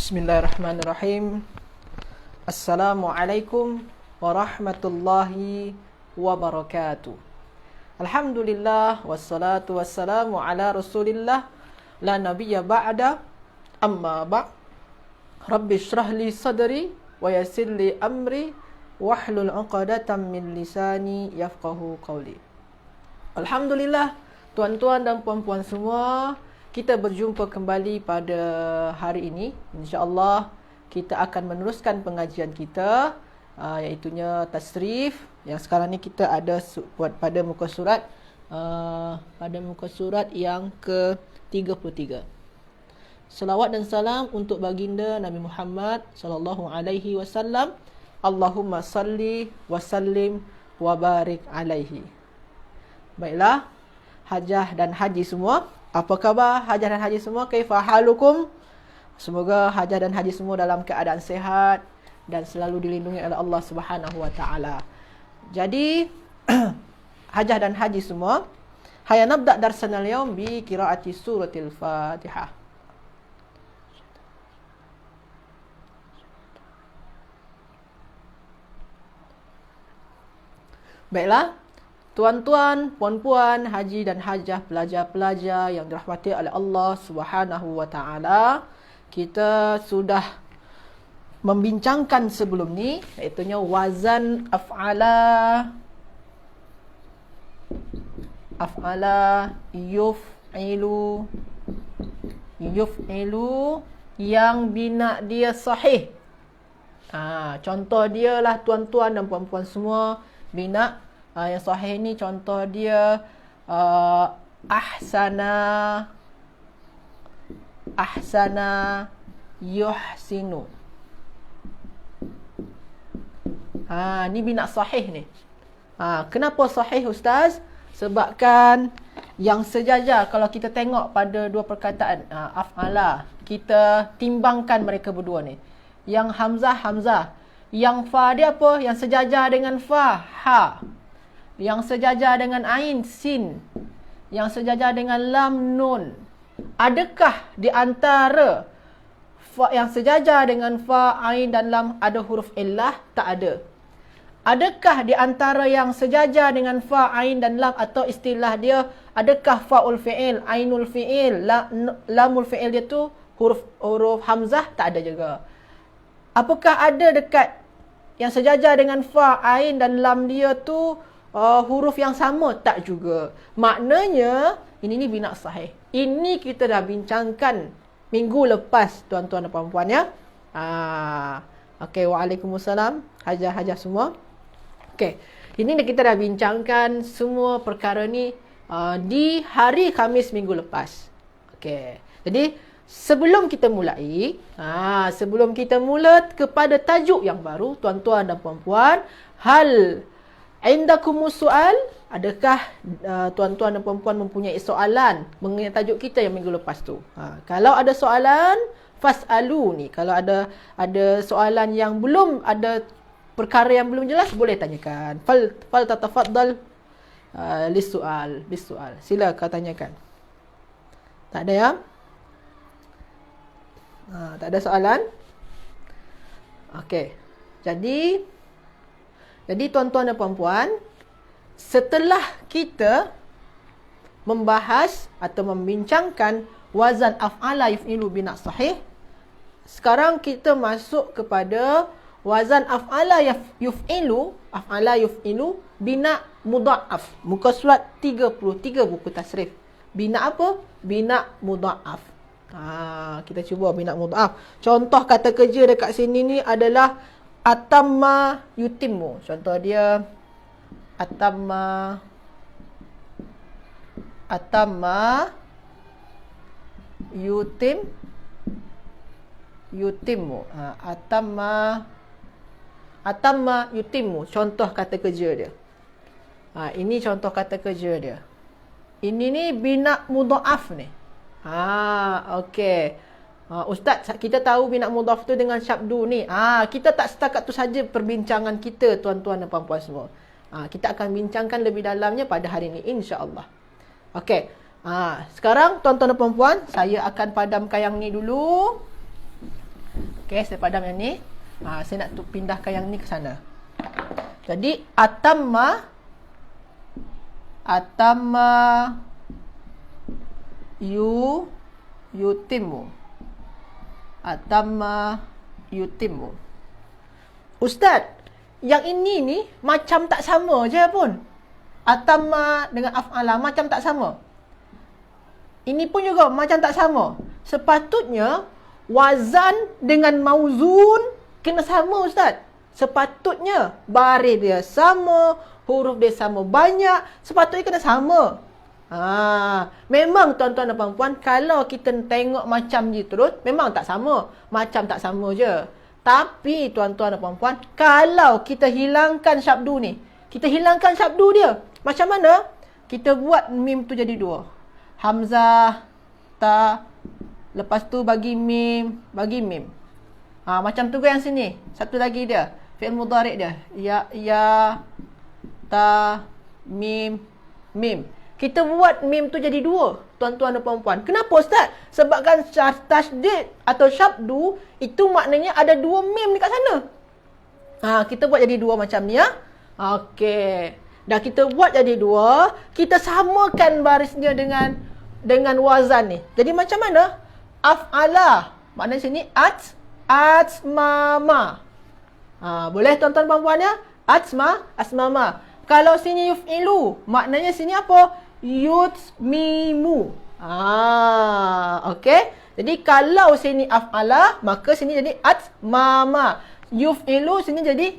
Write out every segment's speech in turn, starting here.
Bismillahirrahmanirrahim. Assalamualaikum warahmatullahi wabarakatuh. Alhamdulillah wassalatu wassalamu ala Rasulillah la nabiyya ba'da. Amma ba'. Rabbi shrah li sadri wa yassir li amri wahlul 'uqdatam min lisani yafqahu qawli. Alhamdulillah, tuan-tuan dan puan-puan semua, kita berjumpa kembali pada hari ini. InsyaAllah kita akan meneruskan pengajian kita, iaitunya tasrif. Yang sekarang ni kita ada buat pada muka surat yang ke-33. Salawat dan salam untuk baginda Nabi Muhammad sallallahu alaihi wasallam. Allahumma salli wa sallim wa barik alaihi. Baiklah, hajah dan haji semua, apa khabar hajah dan haji semua? Kaifa halukum? Semoga hajah dan haji semua dalam keadaan sehat dan selalu dilindungi oleh Allah Subhanahu wa taala. Jadi hajah dan haji semua, hayya nabda darsana al-yawm bi qiraati suratil Fatihah. Baiklah, tuan-tuan, puan-puan, haji dan hajah, pelajar-pelajar yang dirahmati oleh Allah Subhanahu wa taala, kita sudah membincangkan sebelum ni, iaitunya wazan af'ala yuf'ilu yang bina dia sahih. Contoh dia lah tuan-tuan dan puan-puan semua, bina yang sahih ni contoh dia ahsana yuhsinu. Ni bina sahih ni. Kenapa sahih ustaz? Sebabkan yang sejajar, kalau kita tengok pada dua perkataan af'ala, kita timbangkan mereka berdua ni. Yang hamzah, yang fa dia apa? Yang sejajar dengan fa, ha. Yang sejajar dengan ain, sin. Yang sejajar dengan lam, nun. Adakah di antara fa yang sejajar dengan fa, ain dan lam ada huruf illah? Tak ada. Adakah di antara yang sejajar dengan fa, ain dan lam atau istilah dia, adakah faul fi'il, ainul fi'il, lamul fi'il dia tu huruf hamzah? Tak ada juga. Apakah ada dekat yang sejajar dengan fa, ain dan lam dia tu huruf yang sama? Tak juga. Maknanya ini bina sahih. Ini kita dah bincangkan minggu lepas, tuan-tuan dan puan-puan ya. Okey, waalaikumsalam hajah-hajah semua. Okey, ini kita dah bincangkan semua perkara ni di hari Khamis minggu lepas. Okey. Jadi sebelum kita mulai, sebelum kita mula kepada tajuk yang baru, tuan-tuan dan puan-puan, hal indakumus soal, adakah tuan-tuan dan puan-puan mempunyai soalan mengenai tajuk kita yang minggu lepas tu? Kalau ada soalan, fas'alu ni. Kalau ada soalan yang belum ada, perkara yang belum jelas, boleh tanyakan. Fal tatafaddal lis-su'al. Sila kau tanyakan. Tak ada ya? Tak ada soalan? Okey. Jadi tuan-tuan dan puan-puan, setelah kita membahas atau membincangkan wazan af'ala yuf'ilu bina sahih, sekarang kita masuk kepada wazan af'ala yuf'ilu bina mudha'af. Muka surat 33 buku tasrif. Bina apa? Bina mudha'af. Kita cuba bina mudha'af. Contoh kata kerja dekat sini ni adalah atamma yutimmu. Contoh dia atamma yutimmu. Atamma yutimmu. Contoh kata kerja dia. Ini contoh kata kerja dia. Ini ni bina mudha'af ni. Okey. Ustaz, kita tahu bina mudhaf tu dengan syabdu ni. Kita tak setakat tu saja perbincangan kita, tuan-tuan dan puan-puan semua. Kita akan bincangkan lebih dalamnya pada hari ini, insya-Allah. Okey. Sekarang tuan-tuan dan puan-puan, saya akan padamkan yang ni dulu. Okey, saya padam yang ni. Saya nak pindahkan yang ni ke sana. Jadi atamma yutimmu. Atamma yutimmu. Ustaz, yang ini ni macam tak sama je pun. Atamma dengan af'ala macam tak sama. Ini pun juga macam tak sama. Sepatutnya wazan dengan mauzun kena sama, Ustaz. Sepatutnya baris dia sama, huruf dia sama banyak, sepatutnya kena sama. Memang tuan-tuan dan puan-puan, kalau kita tengok macam je terus, memang tak sama. Macam tak sama je. Tapi tuan-tuan dan puan-puan, kalau kita hilangkan syabdu ni, kita hilangkan syabdu dia, macam mana? Kita buat mim tu jadi dua. Hamzah, ta, lepas tu bagi mim. Macam tu ke yang sini. Satu lagi dia, fi'il mudhari' dia. Ya, ta, mim. Kita buat mim tu jadi dua, tuan-tuan dan puan-puan. Kenapa, Ustaz? Sebabkan tasydid atau syabdu itu maknanya ada dua mim dekat sana. Kita buat jadi dua macam ni, ya. Okey. Dah kita buat jadi dua, kita samakan barisnya dengan wazan ni. Jadi macam mana? Af'ala. Maknanya sini asmama. Boleh tuan-tuan dan puan-puan, ya? Asmama. Kalau sini yuf'ilu, maknanya sini apa? Yutmimu. Okey. Jadi kalau sini af'ala, maka sini jadi asmama. Yuf'ilu sini jadi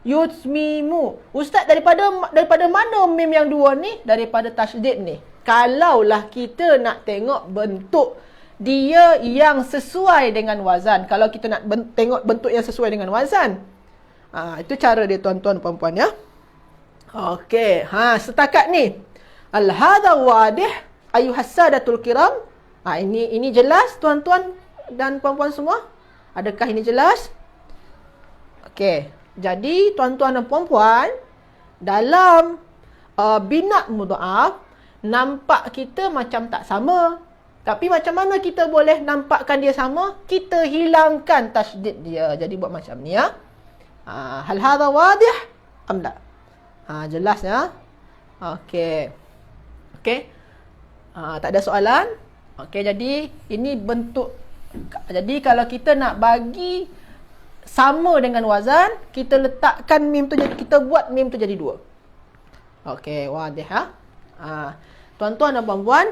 yutmimu. Ustaz, daripada mana mim yang dua ni? Daripada tasydid ni. Kalaulah kita nak tengok bentuk dia yang sesuai dengan wazan. Kalau kita nak tengok bentuk yang sesuai dengan wazan. Itu cara dia, tuan-tuan puan-puan, ya. Okey. Setakat ni. Al-hadha wadih ayuhas sadatul kiram. Ini jelas, tuan-tuan dan puan-puan semua? Adakah ini jelas? Okey. Jadi, tuan-tuan dan puan-puan, dalam bina mudha'af, nampak kita macam tak sama. Tapi macam mana kita boleh nampakkan dia sama? Kita hilangkan tasydid dia. Jadi buat macam ni, ya. Hal hadha wadih am la? Jelas, ya. Okey. Tak ada soalan? Okey, jadi ini bentuk. Jadi kalau kita nak bagi sama dengan wazan, kita letakkan mim tu, kita buat mim tu jadi dua. Okey, wadih, ha. Tuan-tuan dan puan-puan,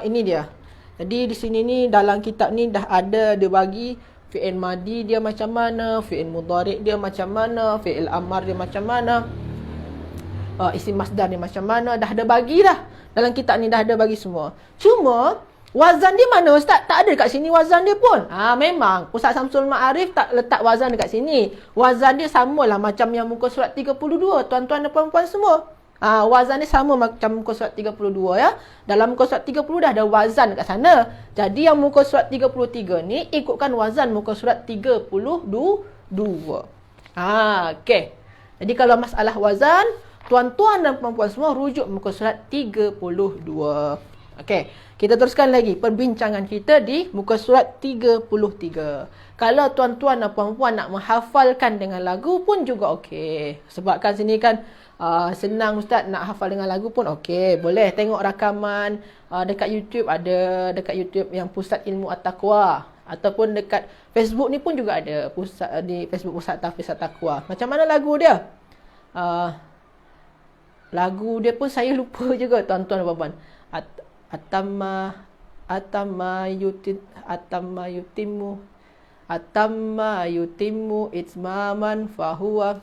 ini dia. Jadi di sini ni dalam kitab ni dah ada dia bagi fi'il madi dia macam mana, fi'il mudhari' dia macam mana, fi'il amar dia macam mana, isim masdar dia macam mana, dah ada bagi dah. Dalam kitab ni dah ada bagi semua. Cuma wazan dia mana, Ustaz? Tak ada dekat sini wazan dia pun. Memang Ustaz Samsul Ma'arif tak letak wazan dekat sini. Wazan dia samalah macam yang muka surat 32, tuan-tuan dan puan-puan semua. Wazan dia sama macam muka surat 32, ya. Dalam muka surat 30 dah ada wazan dekat sana. Jadi yang muka surat 33 ni ikutkan wazan muka surat 32. Okey. Jadi kalau masalah wazan, tuan-tuan dan puan-puan semua rujuk muka surat 32. Okey. Kita teruskan lagi perbincangan kita di muka surat 33. Kalau tuan-tuan dan puan-puan nak menghafalkan dengan lagu pun juga okey. Sebabkan sini kan senang, Ustaz, nak hafal dengan lagu pun okey. Boleh tengok rakaman dekat YouTube, ada dekat YouTube yang Pusat Ilmu At-Taqwa, ataupun dekat Facebook ni pun juga ada di Facebook Pusat Tahfiz At-Taqwa. Macam mana lagu dia? Lagu dia pun saya lupa juga, tuan-tuan dan puan-puan. Atamma yutimmu itmaman fahuwa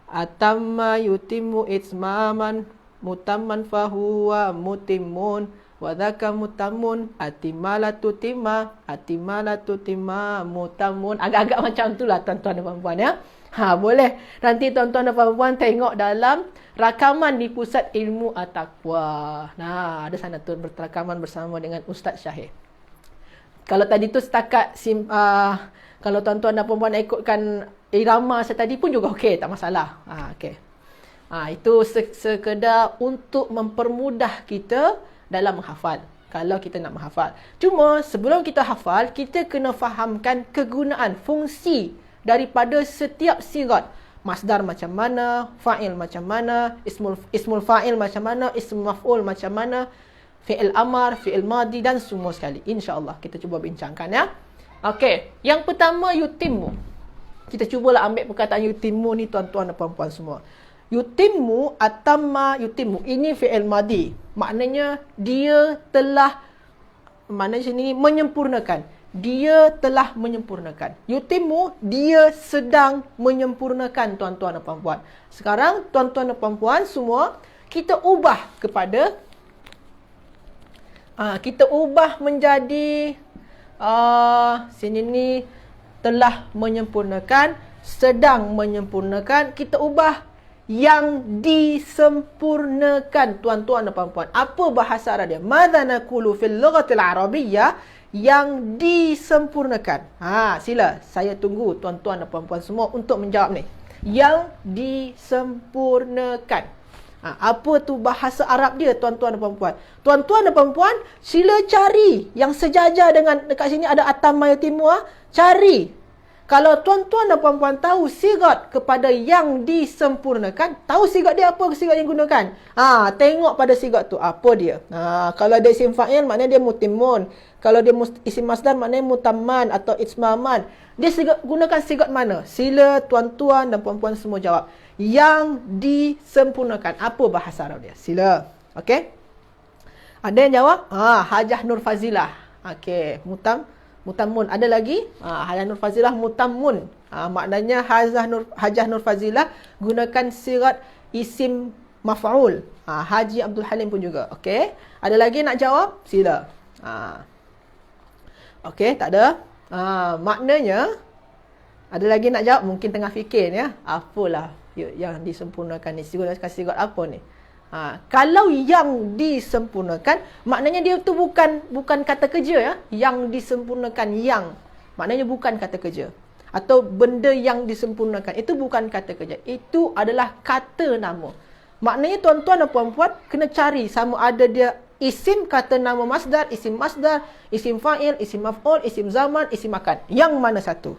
atamma yutimmu itmaman mutamman fahuwa mutimmun wa dzaka mutammun atimalatu timma mutammun. Agak-agak macam itulah, tuan-tuan dan puan-puan, ya. Boleh nanti tuan-tuan dan puan-puan tengok dalam rakaman di Pusat Ilmu At-Taqwa. Ada sana tu berrakaman bersama dengan Ustaz Syahir. Kalau tadi tu setakat kalau tuan-tuan dan puan-puan nak ikutkan irama saya tadi pun juga okey, tak masalah. Okey. Itu sekedar untuk mempermudah kita dalam menghafal. kalau kita nak menghafal. Cuma sebelum kita hafal, kita kena fahamkan kegunaan, fungsi daripada setiap sigat. Masdar macam mana, fa'il macam mana, ismul fa'il macam mana, ismul maf'ul macam mana, fi'il amar, fi'il madi dan semua sekali. InsyaAllah kita cuba bincangkan ya. Okey, yang pertama yutimmu. Kita cubalah ambil perkataan yutimmu ni tuan-tuan dan puan-puan semua. Yutimmu, atamma yutimmu. Ini fi'il madi. Maknanya dia telah, maknanya sini menyempurnakan. Dia telah menyempurnakan. Yutimmu, dia sedang menyempurnakan tuan-tuan dan puan-puan. Sekarang tuan-tuan dan puan-puan semua, kita ubah kepada kita ubah menjadi sini ni telah menyempurnakan, sedang menyempurnakan. Kita ubah yang disempurnakan tuan-tuan dan puan-puan. Apa bahasa Arab dia? Madza naqulu fil lughatil arabiyyah? Yang disempurnakan. Sila saya tunggu tuan-tuan dan puan-puan semua untuk menjawab ni. Yang disempurnakan. Apa tu bahasa Arab dia tuan-tuan dan puan-puan? Tuan-tuan dan puan-puan, sila cari yang sejajar dengan dekat sini ada atamma yutimmu. Cari. Kalau tuan-tuan dan puan-puan tahu sigat kepada yang disempurnakan, tahu sigat dia apa sigat yang gunakan? Tengok pada sigat tu apa dia. Kalau dia isim fa'il maknanya dia mutimmun. Kalau dia isim masdar maknanya mutamman atau itsmaman. Dia gunakan sigat mana? Sila tuan-tuan dan puan-puan semua jawab. Yang disempurnakan. Apa bahasa Arab dia? Sila. Okey? Ada yang jawab? Hajah Nur Fazilah. Okey, mutammun. Ada lagi? Hajah Nur Fazilah mutammun. Maknanya Hajah Nur Fazilah gunakan sigat isim maf'ul. Haji Abdul Halim pun juga. Okey. Ada lagi nak jawab? Sila. Okey, tak ada. Maknanya ada lagi nak jawab? Mungkin tengah fikir ya. Apalah yang disempurnakan ni? Gunakan sigat apa ni? Kalau yang disempurnakan, maknanya dia tu bukan kata kerja ya. Yang disempurnakan yang, maknanya bukan kata kerja. Atau benda yang disempurnakan, itu bukan kata kerja. Itu adalah kata nama. Maknanya tuan-tuan dan puan-puan kena cari sama ada dia isim kata nama masdar, isim fa'il, isim maf'ul, isim zaman, isim makan. Yang mana satu?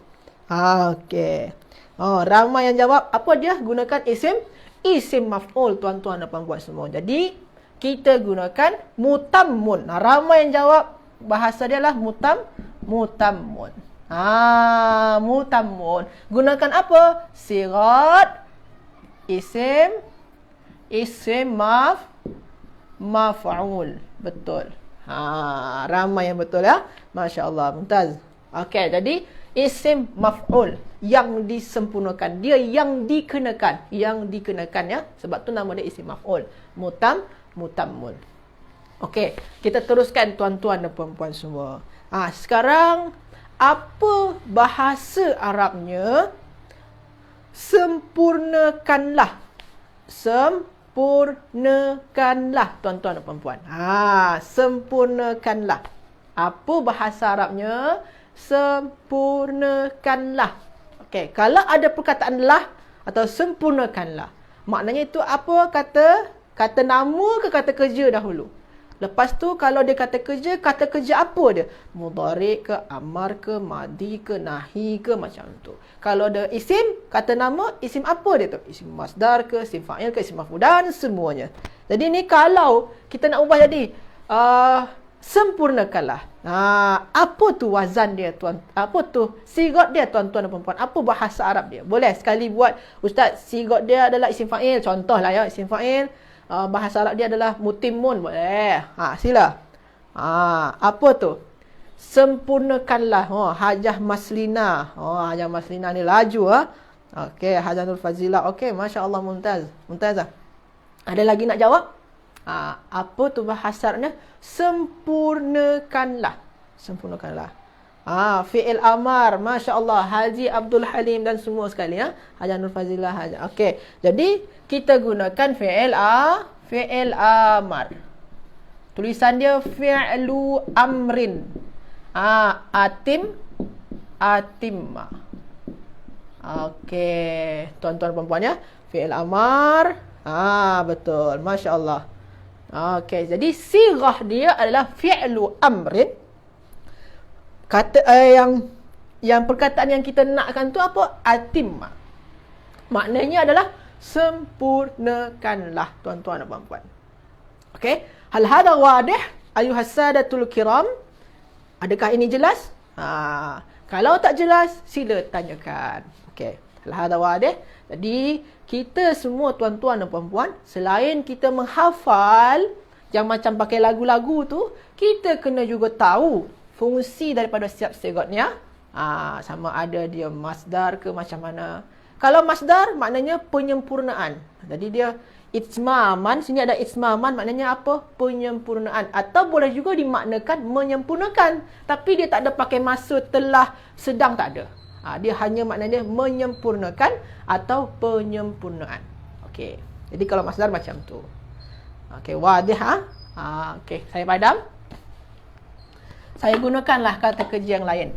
Okey. Ramai yang jawab apa dia? Gunakan isim maf'ul tuan-tuan dan puan-puan semua. Jadi kita gunakan mutammun. Ramai yang jawab bahasa dia lah mutammun. Mutammun. Gunakan apa? Sigat isim maf'ul. Betul. Ramai yang betul ya. Masya-Allah, mumtaz. Okey, jadi isim maf'ul yang disempurnakan, dia yang dikenakan ya, sebab tu nama dia isim maf'ul, mutammun. Okey, kita teruskan tuan-tuan dan puan-puan semua. Sekarang apa bahasa Arabnya sempurnakanlah tuan-tuan dan puan-puan. Sempurnakanlah. Apa bahasa Arabnya? Sempurnakanlah. Okey, kalau ada perkataan lah atau sempurnakanlah, maknanya itu apa? Kata nama ke kata kerja dahulu? Lepas tu kalau dia kata kerja apa dia? Mudhari' ke, amar ke, madi ke, nahi ke, macam tu. Kalau ada isim, kata nama, isim apa dia tu? Isim masdar ke, isim fa'il ke, isim maf'ul dan semuanya. Jadi ni kalau kita nak ubah jadi sempurnakanlah. Apa tu wazan dia tuan? Apa tu sigat dia tuan-tuan dan puan-puan? Apa bahasa Arab dia? Boleh sekali buat, ustaz, sigat dia adalah isim fa'il. Contohlah ya, isim fa'il. Bahasa Arab dia adalah mutimmun. Boleh. Sila. Apa tu? Sempurnakanlah. Hajah Maslina. Hajah Maslina ni laju. Okey, Hajah Nur Fazilah. Okey, masya-Allah, mumtazah. Ada lagi nak jawab? Apa tu bahasa Arabnya? Sempurnakanlah. Fi'il amar, masya-Allah, Haji Abdul Halim dan semua sekali ya. Hajah Nur Fazilah. Okey. Jadi kita gunakan fi'il amar. Tulisan dia fi'lu amrin. Atimma. Okey, tuan-tuan dan puan-puan ya. Fi'il amar. Betul. Masya-Allah. Okey, jadi sirah dia adalah fi'lu amrin. Kata yang perkataan yang kita nakkan tu apa? Atimma. Maknanya adalah sempurnakanlah, tuan-tuan dan puan-puan. Okey, hal hada wadih ayuhas sadatul kiram? Adakah ini jelas? Kalau tak jelas, sila tanyakan. Okey, hal hada wadih. Jadi kita semua tuan-tuan dan puan-puan, selain kita menghafal yang macam pakai lagu-lagu tu, kita kena juga tahu fungsi daripada setiap sigatnya. Sama ada dia masdar ke macam mana. Kalau masdar maknanya penyempurnaan. Jadi dia itmaman, sini ada itmaman maknanya apa? Penyempurnaan. Atau boleh juga dimaknakan menyempurnakan. Tapi dia tak ada pakai masa, telah, sedang, tak ada. Dia hanya maknanya menyempurnakan atau penyempurnaan. Okey. Jadi kalau masdar macam tu. Okey, wadih okey, saya padam. Saya gunakanlah kata kerja yang lain.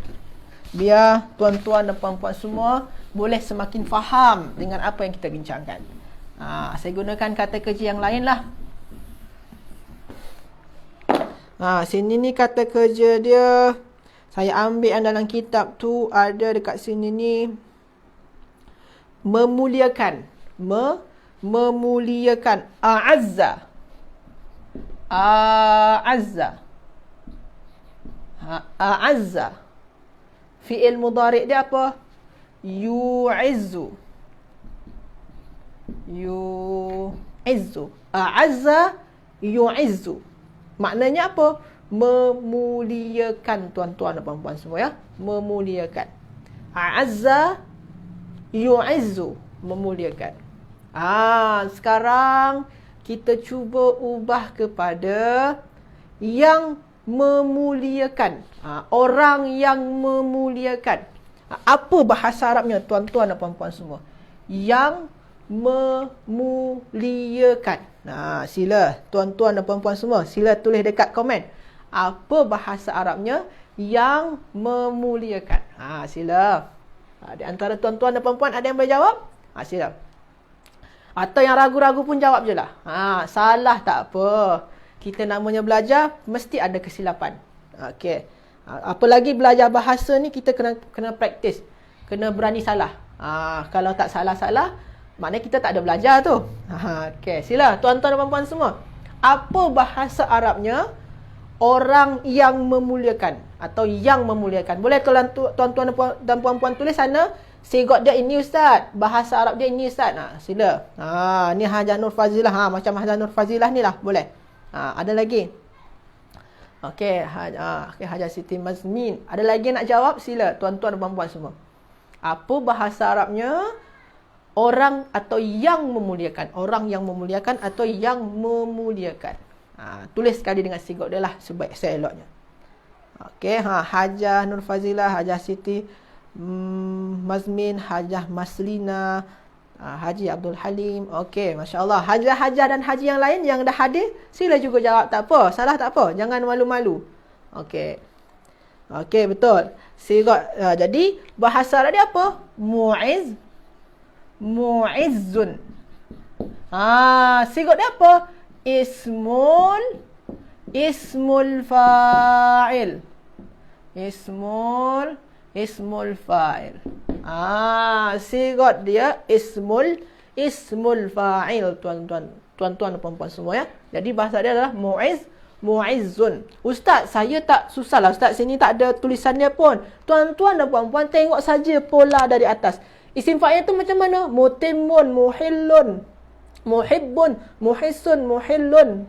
Biar tuan-tuan dan puan-puan semua boleh semakin faham dengan apa yang kita bincangkan. Saya gunakan kata kerja yang lain lah. Sini ni kata kerja dia. Saya ambil yang dalam kitab tu, ada dekat sini ni. Memuliakan. Memuliakan. A'azza. A'azza. A'azza. Fi'il mudhari' dia apa? Yu'izzu. Yu'izzu. A'azza yu'izzu. Maknanya apa? Memuliakan, tuan-tuan dan puan-puan semua ya. Memuliakan. A'azza yu'izzu. Memuliakan. Sekarang kita cuba ubah kepada yang memuliakan. Orang yang memuliakan. Apa bahasa Arabnya, tuan-tuan dan puan-puan semua? Yang memuliakan. Sila tuan-tuan dan puan-puan semua, sila tulis dekat komen. Apa bahasa Arabnya yang memuliakan? Sila. Di antara tuan-tuan dan puan-puan ada yang boleh jawab? Sila. Atau yang ragu-ragu pun jawab je lah. Salah tak apa. Kita namanya belajar, mesti ada kesilapan. Okey. Apalagi belajar bahasa ni, kita kena praktis. Kena berani salah. Kalau tak salah-salah, maknanya kita tak ada belajar tu. Okey, sila tuan-tuan dan puan-puan semua. Apa bahasa Arabnya orang yang memuliakan atau yang memuliakan? Boleh kalau tuan-tuan dan puan-puan tulis sana, sigot dia ini ustaz, bahasa Arab dia ini ustaz. Sila. Ni Hajah Nur Fazilah. Macam Hajah Nur Fazilah ni lah, boleh. Ada lagi. Okey, Hajah Siti Mazmin. Ada lagi nak jawab? Sila tuan-tuan dan puan-puan semua. Apa bahasa Arabnya orang atau yang memuliakan? Orang yang memuliakan atau yang memuliakan. Tulis sekali dengan sigot dia lah, sebaik-eloknya. Okey, Hajah Nur Fazilah, Hajah Siti Mazmin, Hajah Maslina, Haji Abdul Halim. Okey, masya-Allah. Hajah-hajah dan haji yang lain yang dah hadir, sila juga jawab, tak apa, salah tak apa, jangan malu-malu. Okey. Okey, betul. Sigat. Jadi bahasa Arab dia apa? Mu'iz. Mu'izzun. Sigat dia apa? Ismul fa'il. Ismul fa'il. Sigat dia ismul fa'il, tuan-tuan dan puan-puan semua ya. Jadi bahasa dia adalah mu'izzun. Ustaz, saya tak susahlah ustaz, sini tak ada tulisannya pun. Tuan-tuan dan puan-puan tengok saja pola dari atas. Isim fa'il tu macam mana? Mutimmun, muhillun, muhibbun, muhissun, muhillun.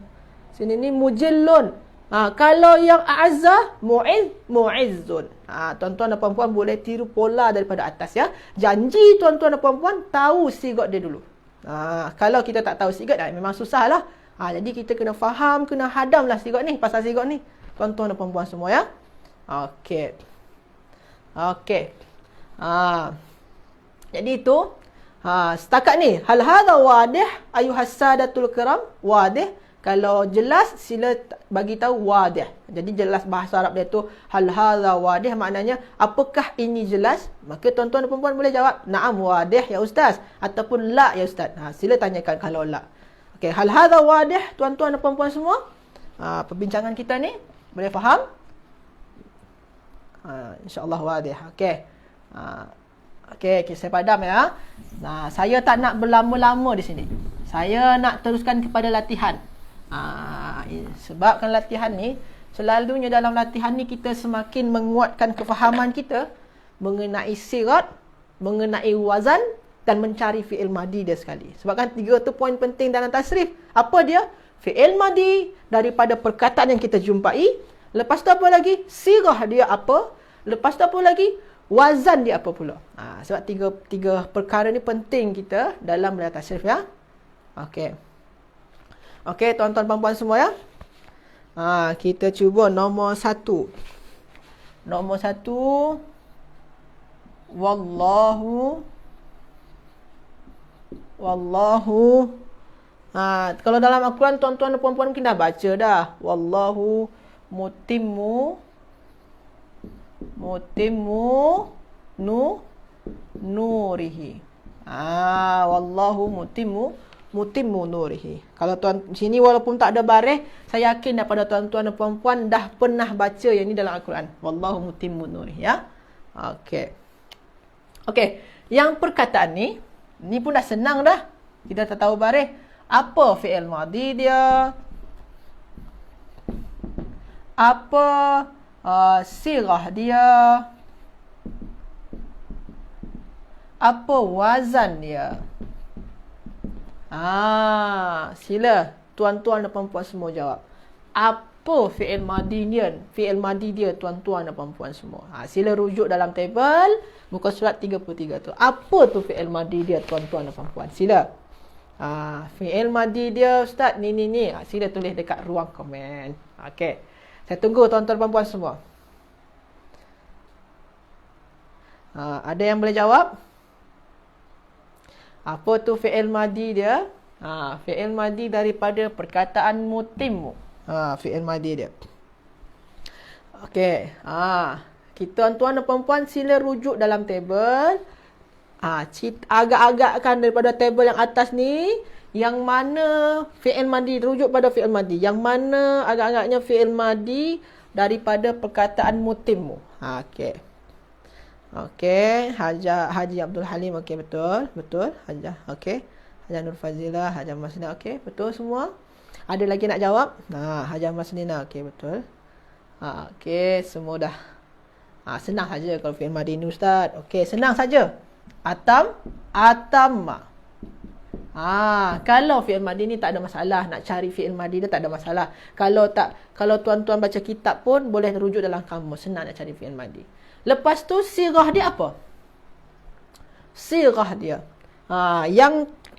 Sini ni mujillun. Kalau yang a'azza, mu'izzun. Tuan-tuan dan puan-puan boleh tiru pola daripada atas ya. Janji tuan-tuan dan puan-puan tahu sigat dia dulu. Kalau kita tak tahu sigat, memang susah lah. Jadi kita kena faham, kena hadam lah sigat ni, pasal sigat ni. Tuan-tuan dan puan-puan semua ya. Okey. Jadi itu setakat ni. Hal hadha wadih ayuhas sadatul kiram. Wadih. Kalau jelas, sila bagi tahu wadih. Jadi jelas bahasa Arab dia tu hal hadha wadih, maknanya apakah ini jelas? Maka tuan-tuan dan puan-puan boleh jawab, na'am wadih ya ustaz, ataupun la ya ustaz. Sila tanyakan kalau la. Okey, hal hadha wadih tuan-tuan dan puan-puan semua? Perbincangan kita ni boleh faham? InsyaAllah wadih. Okey. Okey, saya padam ya. Saya tak nak berlama-lama di sini. Saya nak teruskan kepada latihan. Sebabkan latihan ni, selalunya dalam latihan ni kita semakin menguatkan kefahaman kita mengenai sirat, mengenai wazan dan mencari fi'il madi dia sekali. Sebabkan 3 tu poin penting dalam tasrif. Apa dia? Fi'il madi daripada perkataan yang kita jumpai. Lepas tu apa lagi? Sirah dia apa? Lepas tu apa lagi? Wazan dia apa pula? Sebab tiga perkara ni penting kita dalam belajar tasrif ya. Okey. Okey, tuan-tuan puan-puan semua ya. Kita cuba nombor 1. Nombor 1. Wallahu. Kalau dalam Al-Quran tuan-tuan dan puan-puan mungkin dah baca dah. Wallahu mutimmu nurihi. Wallahu mutimmu nurihi. Kalau tuan sini walaupun tak ada baris, saya yakin daripada tuan-tuan dan puan-puan dah pernah baca yang ni dalam Al-Quran. Wallahu mutimmu nurihi ya. Okey, yang perkataan ni pun dah senang dah. Kita dah tahu baris. Apa fi'il madi dia? Apa sirah dia? Apa wazan dia? Sila tuan-tuan dan puan-puan semua jawab. Apa fi'il madi dia? Fi'il madi dia tuan-tuan dan puan-puan semua. Sila rujuk dalam table muka surat 33 tu. Apa tu fi'il madi dia tuan-tuan dan puan-puan? Sila. Fi'il madi dia ustaz ni. Sila tulis dekat ruang komen. Okey. Saya tunggu tuan-tuan dan puan-puan semua. Ada yang boleh jawab? Apa tu fi'il madi dia? Fi'il madi daripada perkataan mutimmu. Fi'il madi dia. Okey. Tuan-tuan dan puan-puan sila rujuk dalam table. Agak-agakkan daripada table yang atas ni, yang mana fi'il madi, rujuk pada fi'il madi. Yang mana agak-agaknya fi'il madi daripada perkataan mutimmu. Okey. Okey, Haji Abdul Halim, okey betul. Hajah, okey. Hajah Nur Fazilah, Hajah Masnina, okey betul semua. Ada lagi nak jawab? Hajah Masnina, okey betul. Okey, semua dah. Senang saja kalau fi'il madi ni ustaz. Okey, senang saja. Atamma. Kalau fi'il madi ni tak ada masalah, nak cari fi'il madi dia tak ada masalah. Kalau tuan-tuan baca kitab pun boleh rujuk dalam kamus, senang nak cari fi'il madi. Lepas tu sirah dia apa? Sirah dia.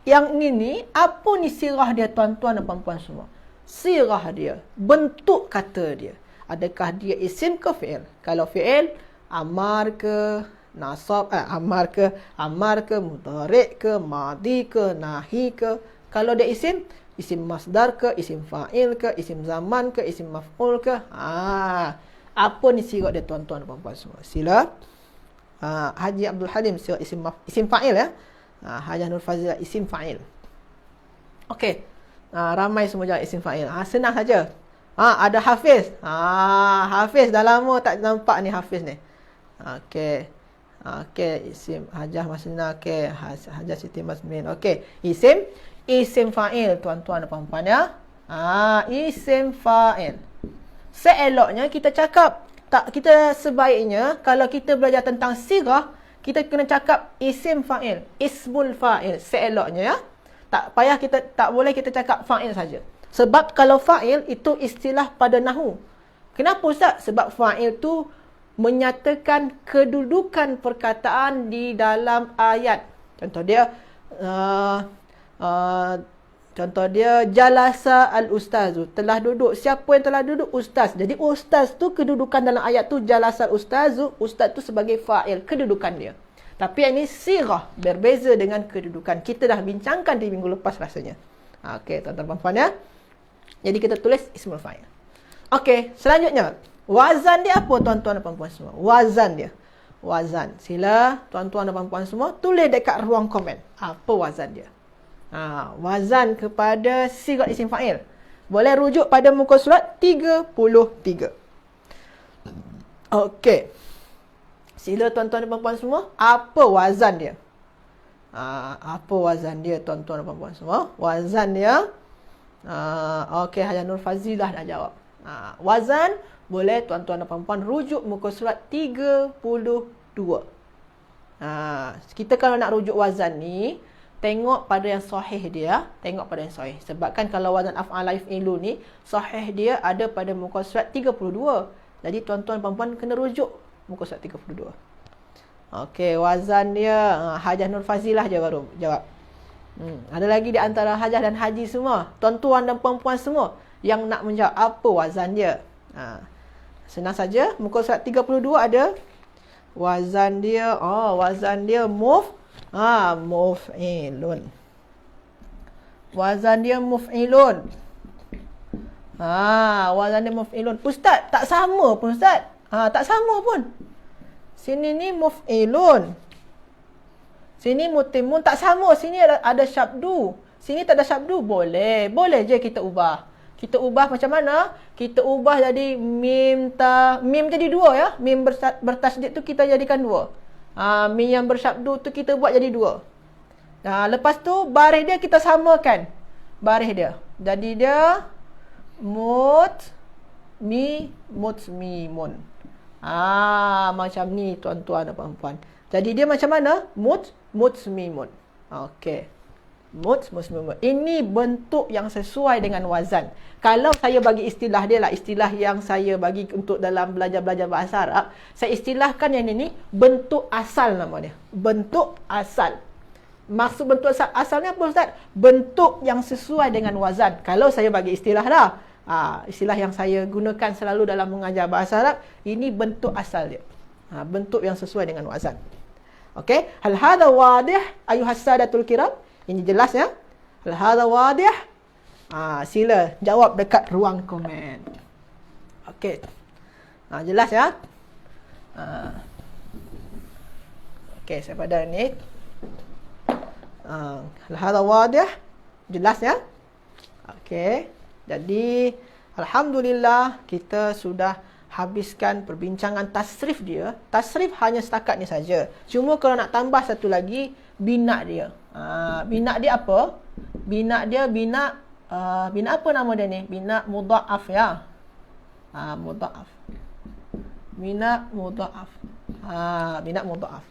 Yang ini apa ni sirah dia tuan-tuan dan puan-puan semua? Sirah dia, bentuk kata dia. Adakah dia isim ke fi'il? Kalau fi'il, amar ke, nasab, amar ke, mudhari' ke, madi ke, nahi ke. Kalau dia isim masdar ke, isim fa'il ke, isim zaman ke, isim maf'ul ke. Apa ni sirah dia tuan-tuan dan puan-puan semua? Sila. Haji Abdul Halim sirah isim fa'il ya. Hajah Nur Fazilah isim fa'il. Okey. Ramai semua jawab isim fa'il. Senang saja. Ada Hafiz. Hafiz dah lama tak nampak ni Hafiz ni. Okey. Isim Hajah Masnina. Okey. Hajah Siti Masmin. Okey. Isim fa'il tuan-tuan dan puan-puan ya. Isim fa'il. Seeloknya kita cakap, kita sebaiknya kalau kita belajar tentang sirah, kita kena cakap isim fa'il, ismul fa'il. Seeloknya ya. Tak boleh kita cakap fa'il saja. Sebab kalau fa'il itu istilah pada nahu. Kenapa ustaz? Sebab fa'il tu menyatakan kedudukan perkataan di dalam ayat. Contoh dia jalasa al-ustazu, telah duduk. Siapa yang telah duduk? Ustaz. Jadi ustaz tu kedudukan dalam ayat tu jalasa al-ustazu, ustaz tu sebagai fa'il, kedudukan dia. Tapi yang ini sirah, berbeza dengan kedudukan. Kita dah bincangkan di minggu lepas rasanya. Okey, tuan-tuan puan-puan ya. Jadi kita tulis ismul fa'il. Okey, selanjutnya wazan dia apa tuan-tuan dan puan-puan semua? Wazan dia. Wazan. Sila tuan-tuan dan puan-puan semua tulis dekat ruang komen. Apa wazan dia? Wazan kepada sigat isim fa'il. Boleh rujuk pada muka surat 33. Okey. Sila tuan-tuan dan puan-puan semua, apa wazan dia? Apa wazan dia tuan-tuan dan puan-puan semua? Wazan dia, okey, Hajar Nur Fazilah dah jawab. Wazan, boleh tuan-tuan dan puan-puan rujuk muka surat 32. Kita kalau nak rujuk wazan ni, tengok pada yang sahih dia. Tengok pada yang sahih. Sebabkan kalau wazan af'ala yaf'ilu ni, sahih dia ada pada muka surat 32. Jadi tuan-tuan dan puan-puan kena rujuk muka surat 32. Okey, wazan dia, Hajah Nur Fazilah je baru jawab. Ada lagi di antara Hajah dan Haji semua, tuan-tuan dan puan-puan semua yang nak menjawab apa wazan dia. Senang saja, muka surat 32 ada wazan dia. Wazan dia muf'ilun. Wazan dia muf'ilun. Wazan dia muf'ilun. Ustaz, tak sama pun Ustaz. Tak sama pun. Sini ni muf'ilun. Sini mutimun, tak sama. Sini ada syabdu. Sini tak ada syabdu. Boleh je kita ubah. Kita ubah macam mana? Kita ubah jadi mim jadi 2 ya. Mim bertasydid tu kita jadikan 2. Mim yang bersyabdu tu kita buat jadi 2. Lepas tu baris dia kita samakan. Baris dia. Jadi dia mutmimun. Macam ni tuan-tuan dan puan-puan. Jadi dia macam mana? Mutmimun. Okey. Mutmimun. Ini bentuk yang sesuai dengan wazan. Kalau saya bagi istilah dia lah, istilah yang saya bagi untuk dalam belajar bahasa Arab, saya istilahkan yang ini bentuk asal nama dia. Bentuk asal. Maksud bentuk asalnya apa Ustaz? Bentuk yang sesuai dengan wazan. Kalau saya bagi istilah dah. Istilah yang saya gunakan selalu dalam mengajar bahasa Arab, ini bentuk asal dia. Bentuk yang sesuai dengan wazan. Okey, hal hadha wadih ayuhas sadatul kiram? Ini jelas ya? Hal hadha wadih? Sila jawab dekat ruang komen. Okey. Jelas ya? Okey, saya pada ni. Hal hadha wadih? Jelas ya? Okey. Jadi, alhamdulillah kita sudah habiskan perbincangan tasrif dia. Tasrif hanya setakat ni saja. Cuma kalau nak tambah satu lagi, bina dia. Bina dia apa? Bina apa nama dia ni? Bina mudha'af ya. Mudha'af. Bina mudha'af. Bina mudha'af.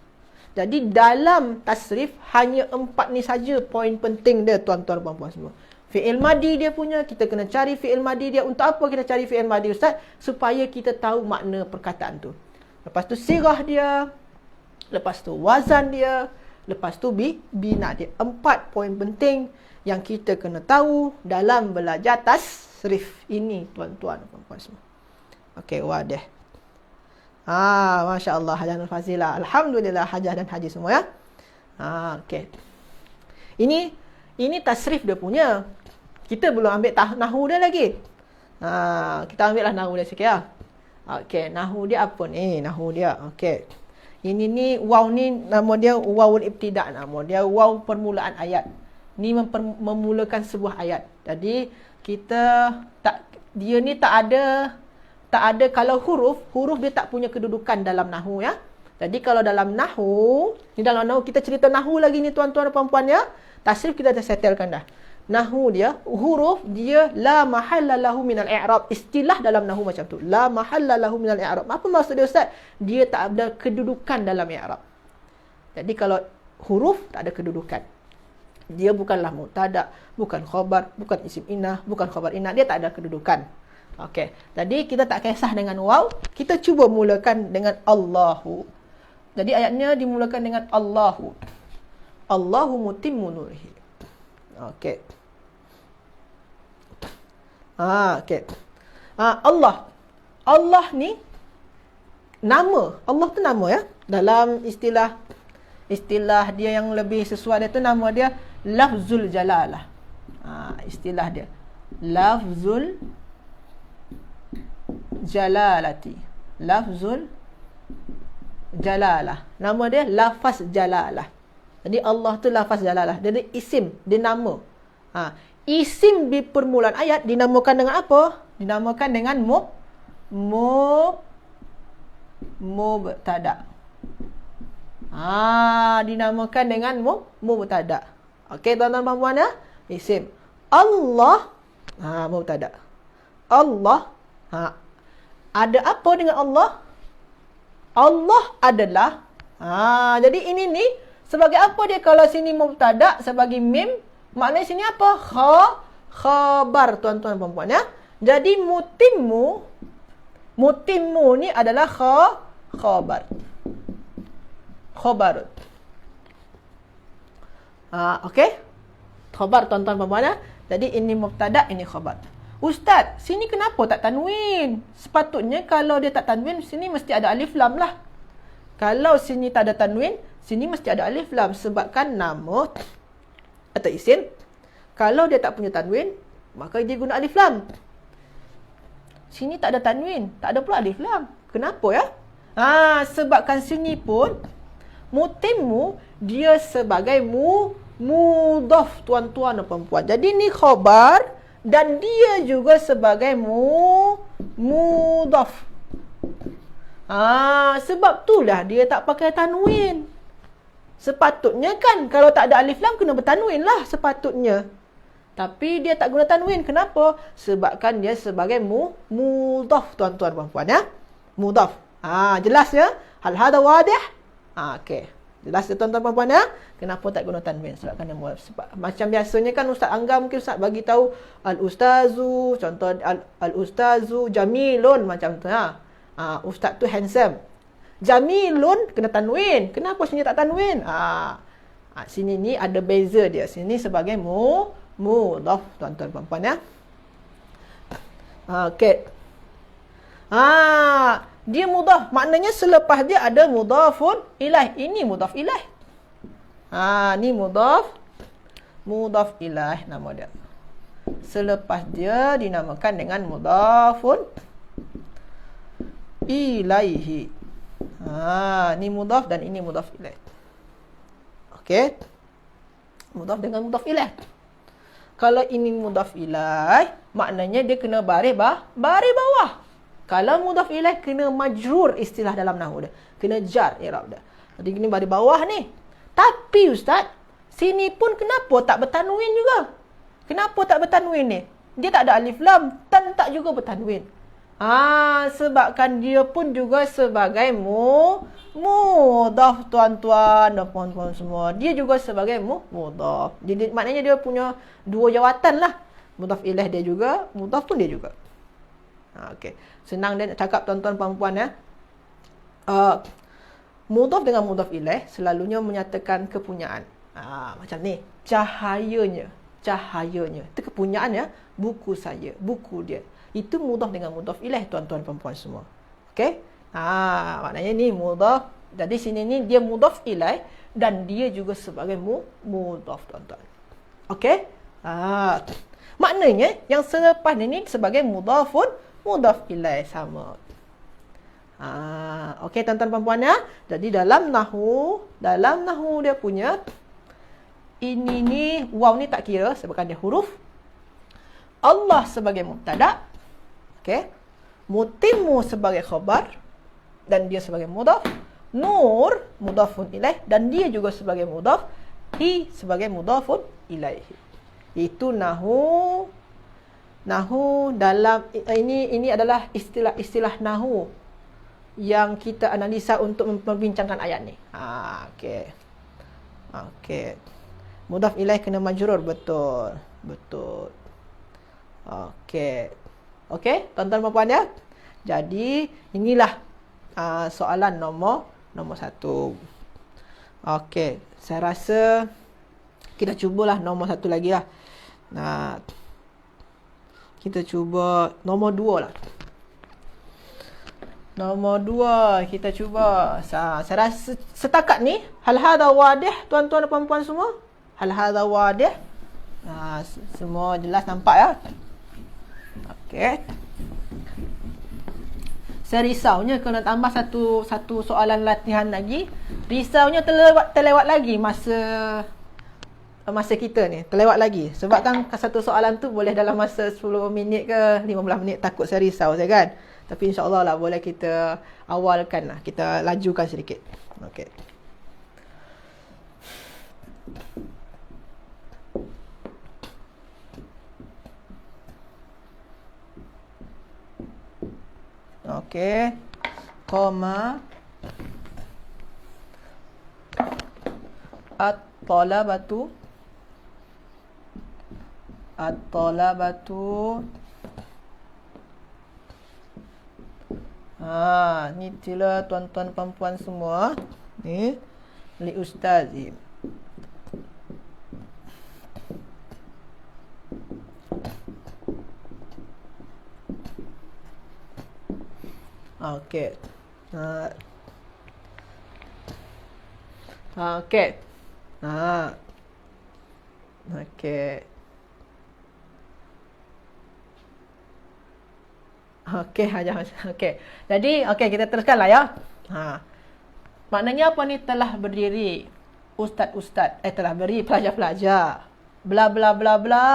Jadi dalam tasrif hanya 4 ni saja poin penting dia tuan-tuan dan puan-puan semua. Fi'il madi dia punya, kita kena cari fi'il madi dia. Untuk apa kita cari fi'il madi Ustaz? Supaya kita tahu makna perkataan tu. Lepas tu sirah dia. Lepas tu wazan dia. Lepas tu bina dia. 4 poin penting yang kita kena tahu dalam belajar tasrif ini tuan-tuan dan puan-puan semua. Okey, wadah. Masya Allah, Hajar Nur Fazilah. Alhamdulillah, Hajar dan Haji semua ya. Okey. Ini tasrif dia punya. Kita belum ambil nahu dia lagi. Kita ambil lah nahu dia sikit ya. Okey, nahu dia apa ni? Nahu dia. Okey. Ini ni waw ni nama dia wawul ibtida', nama dia waw permulaan ayat. Ni memulakan sebuah ayat. Jadi dia ni tak ada kalau huruf dia tak punya kedudukan dalam nahu ya. Jadi kalau dalam nahu kita cerita nahu lagi ni tuan-tuan dan puan-puan ya. Tasrif kita dah settlekan dah. Nahu dia, huruf dia la mahalla lahu minal i'rab. Istilah dalam nahu macam tu. La mahalla lahu minal i'rab. Apa maksud dia Ustaz? Dia tak ada kedudukan dalam i'rab. Jadi kalau huruf tak ada kedudukan. Dia bukanlah mubtada, bukan khabar, bukan isim inah, bukan khabar inah. Dia tak ada kedudukan. Okey. Jadi kita tak kisah dengan waw. Kita cuba mulakan dengan Allahu. Jadi ayatnya dimulakan dengan Allahu. Allahu mutimmu nurihi. Okey. Okey. Allah ni nama. Allah tu nama ya. Dalam istilah dia yang lebih sesuai dia tu nama dia lafzul jalalah. Istilah dia lafzul jalalati. Lafzul jalalah. Nama dia lafaz jalalah. Jadi Allah tu lafaz jalalah. Dia isim, dia nama. Isim di permulaan ayat dinamakan dengan apa? Dinamakan dengan mubtada. Dinamakan dengan mubtada. Okey, tuan-tuan dan puan ya? Isim. Allah, mubtada. Allah, ada apa dengan Allah? Allah adalah. Jadi ini ni sebagai apa dia kalau sini mubtada sebagai mim, maknanya sini apa? Khabar, tuan-tuan dan puan ya. Jadi mutimmu ni adalah khabar. Khabar. Okey? Khabar, tuan-tuan dan puan ya. Jadi ini mubtada, ini khabar. Ustaz, sini kenapa tak tanwin? Sepatutnya kalau dia tak tanwin, sini mesti ada alif lam lah. Kalau sini tak ada tanwin, sini mesti ada alif lam. Sebabkan nama atau isim, kalau dia tak punya tanwin, maka dia guna alif lam. Sini tak ada tanwin, tak ada pula alif lam. Kenapa ya? Sebabkan sini pun, mutimmu, dia sebagai mudhaf, tuan-tuan dan perempuan. Jadi ni khabar, dan dia juga sebagai mudhaf. Sebab itulah dia tak pakai tanwin. Sepatutnya kan kalau tak ada alif lam kena bertanwin lah sepatutnya. Tapi dia tak guna tanwin. Kenapa? Sebabkan dia sebagai mudhaf, tuan-tuan dan puan ya. Mudhaf. Jelas ya? Hal hadha wadih? Okey. Jelas ya tuan-tuan dan puan ya? Kenapa tak guna tanwin? Sebabkan dia mudhaf. Macam biasanya kan Ustaz Angga mungkin Ustaz bagi tahu al-ustazu, contoh al-ustazu jamilun macam tu ya. Ustaz tu handsome. Jamilun kena tanwin. Kenapa sini tak tanwin? Sini ni ada beza dia. Sini sebagai mudhaf, tuan-tuan dan puan ya. Okey. Dia mudhaf, maknanya selepas dia ada mudhafun ilaih. Ini mudhaf ilaih. Ni mudhaf ilaih nama dia. Selepas dia dinamakan dengan mudhafun ilaihi. Ni mudhaf dan ini mudhaf ilaih. Okey. Mudhaf dengan mudhaf ilaih. Kalau ini mudhaf ilaih, maknanya dia kena baris bawah. Kalau mudhaf ilaih kena majrur, istilah dalam nahwu dia. Kena jar i'rab dia. Jadi ini baris bawah ni. Tapi Ustaz, sini pun kenapa tak bertanwin juga? Kenapa tak bertanwin ni? Dia tak ada alif lam, tan tak juga bertanwin. Sebabkan dia pun juga sebagai mudhaf, tuan-tuan dan puan-puan semua. Dia juga sebagai mudhaf. Jadi maknanya dia punya dua jawatan lah. Mudhaf ilaih dia juga, mudhaf pun dia juga. Okey. Senang dia nak cakap tuan-tuan puan-puan ya. Mudhaf dengan mudhaf ilaih selalunya menyatakan kepunyaan. Macam ni, cahayanya. Itu kepunyaan ya. Buku saya, buku dia. Itu mudhaf dengan mudhaf ilaih, tuan-tuan puan-puan semua. Okey? Maknanya ni mudhaf. Jadi sini ni dia mudhaf ilaih dan dia juga sebagai mudhaf, tuan-tuan. Okey? Maknanya yang selepas ni sebagai mudhaf ilaih sama. Okey tuan-tuan puan-puan ya. Jadi dalam nahwu dia punya ini ni waw ni tak kira sebabkan dia huruf. Allah sebagai mubtada. Okey. Mutimmu sebagai khabar dan dia sebagai mudhaf. Nur mudhafun ilaih dan dia juga sebagai mudhaf. Hi sebagai mudhafun ilaihi. Itu nahwu dalam ini adalah istilah nahwu yang kita analisa untuk membincangkan ayat ni. Okey. Mudhaf ilaih kena majrur, betul. Okey, tuan-tuan dan puan ya. Jadi inilah soalan nombor 1. Okey, saya rasa kita cubalah nombor 1 lagi lah. Kita cuba nombor 2 lah. Nombor 2 kita cuba. Saya rasa setakat ni hal hadha wadih, tuan-tuan dan puan-puan semua. Hal hadha wadih. Semua jelas nampak ya. Okey. Saya risaunya kalau nak tambah satu soalan latihan lagi. Risaunya terlewat lagi masa kita ni. Terlewat lagi. Sebab kan satu soalan tu boleh dalam masa 10 minit ke 15 minit. Takut saya risau saya kan. Tapi insyaAllah lah boleh kita awalkan lah. Kita lajukan sedikit. Okey. Okey. Qama at-talabatu ni sila tuan-tuan puan-puan semua. Ni li ustazi. Okey. Okey. Okey. Okey, okey. Jadi, okey kita teruskanlah ya. Maknanya apa ni? Telah berdiri ustaz-ustaz, telah berdiri pelajar-pelajar. Bla bla bla bla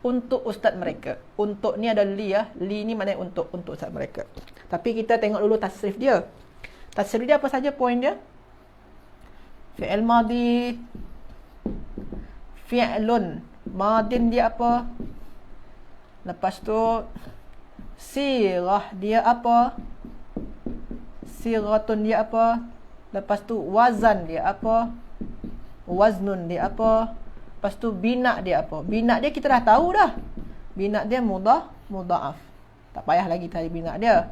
untuk ustaz mereka. Untuk ni ada li ya. Li ni maknanya untuk ustaz mereka. Tapi kita tengok dulu tasrif dia. Tasrif dia apa saja poin dia? Fi'il madhi, fi'lun madin dia apa? Lepas tu sirah dia apa? Siratun dia apa? Lepas tu wazan dia apa? Waznun dia apa? Lepas tu bina dia apa? Bina dia kita dah tahu dah. Bina dia mudha'af. Tak payah lagi tadi bina dia.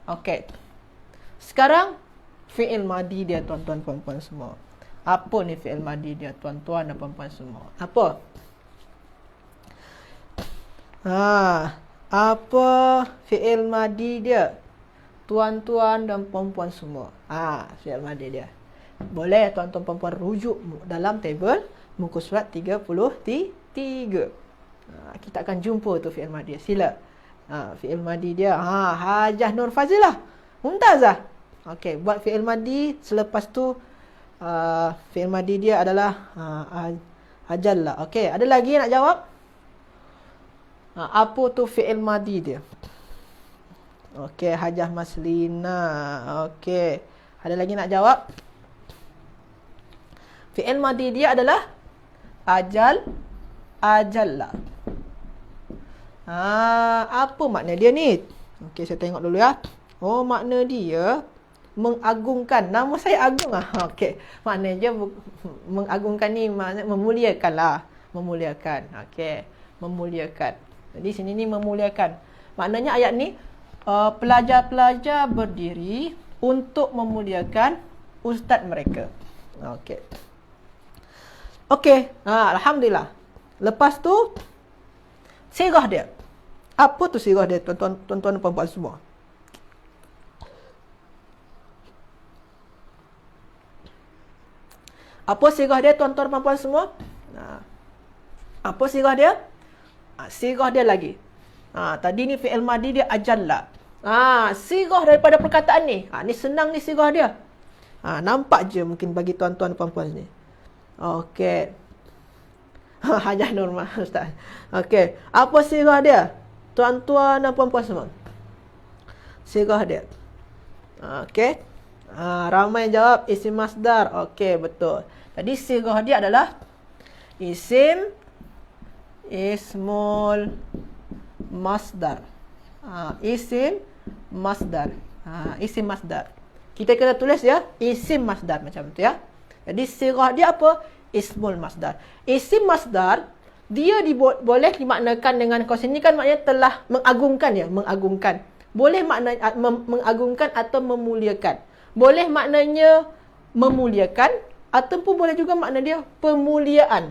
Okey. Sekarang fi'il madi dia tuan-tuan puan-puan semua. Apa ni fi'il madi dia tuan-tuan dan puan-puan semua? Apa? Apa fi'il madi dia? Tuan-tuan dan puan-puan semua. Fi'il madi dia. Boleh tuan-tuan puan-puan rujuk dalam table muka surat 33. Kita akan jumpa tu fi'il madi dia. Sila. Fi'il madi dia. Hajah Nur Fazilah. Mumtazah. Okey, buat fi'il madi. Selepas tu fi'il madi dia adalah ajalla. Okey, ada lagi nak jawab? Apa tu fi'il madi dia? Okey, Hajah Maslina. Okey. Ada lagi nak jawab? Fi'il madi dia adalah ajalla. Apa makna dia ni? Okey, saya tengok dulu ya. Oh, makna dia mengagungkan. Nama saya Agung Okey. Maknanya mengagungkan ni maknanya memuliakan lah. Memuliakan. Okey. Memuliakan. Jadi sini ni memuliakan. Maknanya ayat ni pelajar-pelajar berdiri untuk memuliakan ustaz mereka. Okey. Okey. Alhamdulillah. Lepas tu sirah dia. Apa tu sirah dia tuan-tuan dan puan-puan semua? Apa sirah dia tuan-tuan dan puan-puan semua? Apa sirah dia? Sirah dia lagi. Tadi ni fi'il madi dia ajalla. Sirah daripada perkataan ni. Ni senang ni sirah dia. Nampak je mungkin bagi tuan-tuan dan puan-puan ni. Okey. Hajah Nurma Ustaz. Okey. Apa sirah dia? Tuan-tuan dan puan-puan semua. Sirah dia. Okey. Ramai jawab isim masdar. Okey, betul. Tadi sirah dia adalah ismul masdar. Isim masdar. Isim masdar. Kita kena tulis ya, isim masdar macam tu ya. Jadi sirah dia apa? Ismul masdar. Isim masdar dia boleh dimaknakan dengan kos ini kan maknanya telah mengagungkan ya, mengagungkan. Boleh makna mengagungkan atau memuliakan. Boleh maknanya memuliakan ataupun boleh juga makna dia pemuliaan.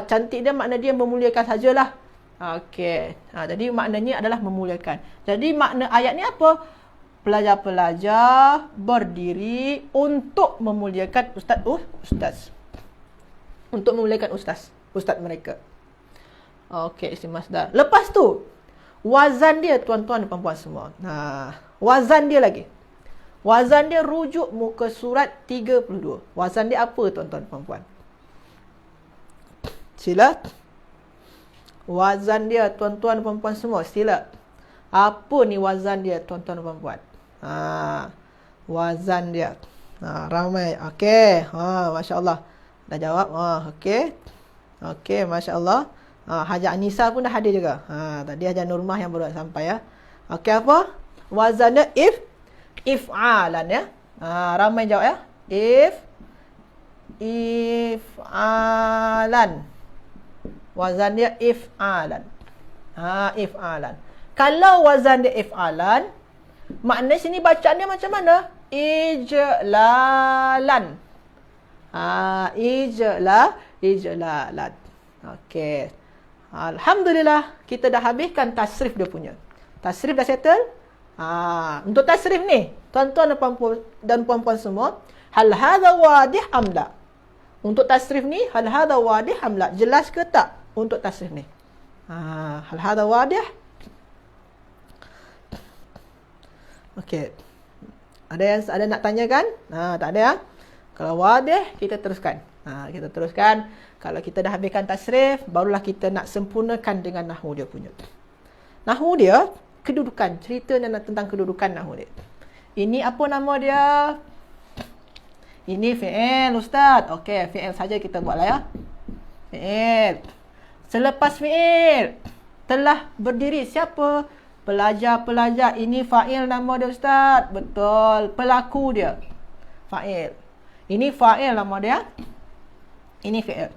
Cantik dia makna dia memuliakan sajalah. Okey. Jadi maknanya adalah memuliakan. Jadi makna ayat ni apa? Pelajar-pelajar berdiri untuk memuliakan ustaz. Untuk memuliakan ustaz mereka. Okey, isim masdar. Lepas tu, Wazan dia tuan-tuan dan puan-puan semua. Wazan dia lagi. Wazan dia rujuk muka surat 32. Wazan dia apa tuan-tuan dan puan-puan? Sila. Wazan dia tuan-tuan dan puan-puan semua. Sila. Apa ni wazan dia tuan-tuan dan puan-puan? Wazan dia. Ramai. Okey. Masya Allah. Dah jawab. Okey. Okey, Masya Allah. Haja Anissa pun dah hadir juga. Tadi Haja Nurmah yang baru sampai ya. Okey, apa? Wazan dia if'alan ya. Ramai jawab ya. If'alan. Wazan dia if'alan. If'alan. Kalau wazan dia if'alan, maknanya sini bacaan dia macam mana? Ijlalan. Ijlalan. Okey. Alhamdulillah, kita dah habiskan tasrif dia punya. Tasrif dah settle? Untuk tasrif ni, tuan-tuan dan puan-puan semua, hal hadha wadih am la? Untuk tasrif ni, hal hadha wadih am la? Jelas ke tak untuk tasrif ni? Hal hadha wadih? Okey. Ada nak tanyakan? Tak ada ya? Kalau wadih, kita teruskan. Kita teruskan. Kalau kita dah habiskan tasrif, barulah kita nak sempurnakan dengan nahwu dia punya. Nahwu dia, kedudukan. Cerita tentang kedudukan nahwu dia. Ini apa nama dia? Ini fi'il, Ustaz. Okey, fi'il saja kita buatlah ya. Fi'il. Selepas fi'il, telah berdiri siapa? Pelajar-pelajar. Ini fa'il nama dia, Ustaz. Betul. Pelaku dia. Fa'il. Ini fa'il nama dia. Ini fi'il.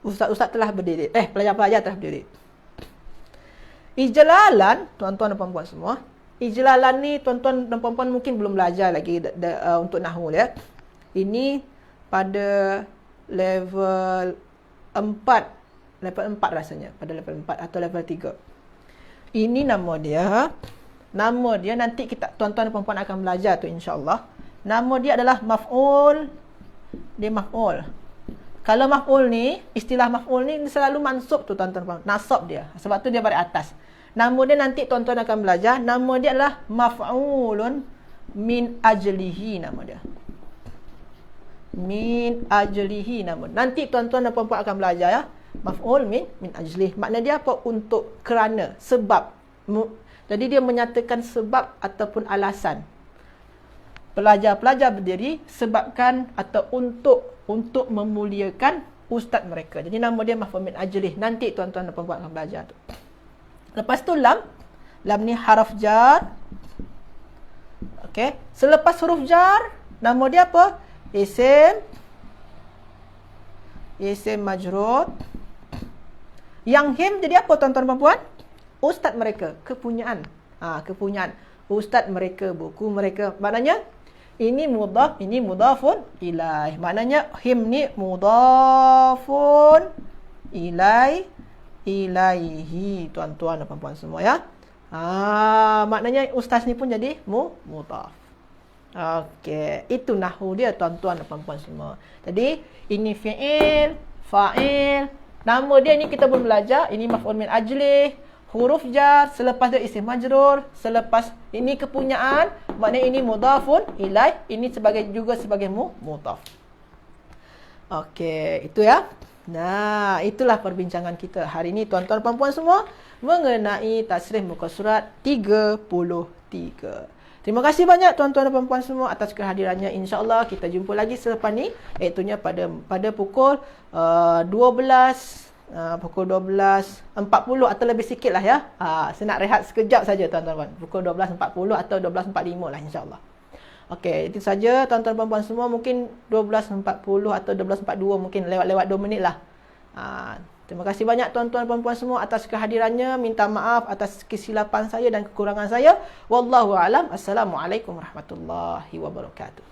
Ustaz-ustaz telah berdiri. Pelajar-pelajar telah berdiri. Ijlalan, tuan-tuan dan puan-puan semua. Ijlalan ni tuan-tuan dan puan-puan mungkin belum belajar lagi untuk nahwu dia. Ini pada level 4. Level 4 rasanya. Pada level 4 atau level 3. Ini nama dia. Nama dia nanti tuan-tuan dan puan-puan akan belajar tu insya-Allah. Nama dia adalah maf'ul. Dia maf'ul. Kalau maf'ul ni, istilah maf'ul ni selalu mansub tu tuan-tuan. Nasab dia. Sebab tu dia baris atas. Nama dia nanti tuan-tuan akan belajar. Nama dia adalah maf'ulun min ajlihi nama dia. Min ajlihi nama. Nanti tuan-tuan dan puan-puan akan belajar ya. Maf'ul min ajlihi. Makna dia apa? Untuk, kerana, sebab. Jadi dia menyatakan sebab ataupun alasan. Pelajar-pelajar berdiri sebabkan atau untuk memuliakan ustaz mereka. Jadi nama dia maf'ul min ajlih. Nanti tuan-tuan dan puan-puan akan belajar tu. Lepas tu lam. Lam ni haraf jar. Okey. Selepas huruf jar, nama dia apa? Isim majrur. Yang him jadi apa tuan-tuan dan puan-puan? Ustaz mereka, kepunyaan. Kepunyaan ustaz mereka, buku mereka. Maknanya ini mudhaf, ini mudhafun ilaih. Maknanya him ni mudhafun ilaihi, tuan-tuan dan puan-puan semua ya. Maknanya ustaz ni pun jadi mudhaf. Okey, itu nahwu dia tuan-tuan dan puan-puan semua. Jadi ini fi'il, fa'il. Nama dia ni kita belum belajar. Ini maf'ul min ajlih, huruf jar, selepas dia isim majrur, selepas ini kepunyaan, maknanya ini mudhafun ilaih, ini juga sebagai mudhaf. Okey, itu ya. Nah, itulah perbincangan kita hari ini tuan-tuan dan puan-puan semua mengenai tasrif muka surat 33. Terima kasih banyak tuan-tuan dan puan-puan semua atas kehadirannya. InsyaAllah kita jumpa lagi selepas ni, iaitunya pada pukul 12.40 atau lebih sikit lah ya. Saya nak rehat sekejap saja tuan-tuan. Pukul 12.40 atau 12.45 lah insyaAllah. Okey, itu saja tuan-tuan puan-puan semua. Mungkin 12.40 atau 12.42, mungkin lewat 2 minit lah. Terima kasih banyak tuan-tuan puan-puan semua atas kehadirannya. Minta maaf atas kesilapan saya dan kekurangan saya. Wallahu a'lam. Assalamualaikum warahmatullahi wabarakatuh.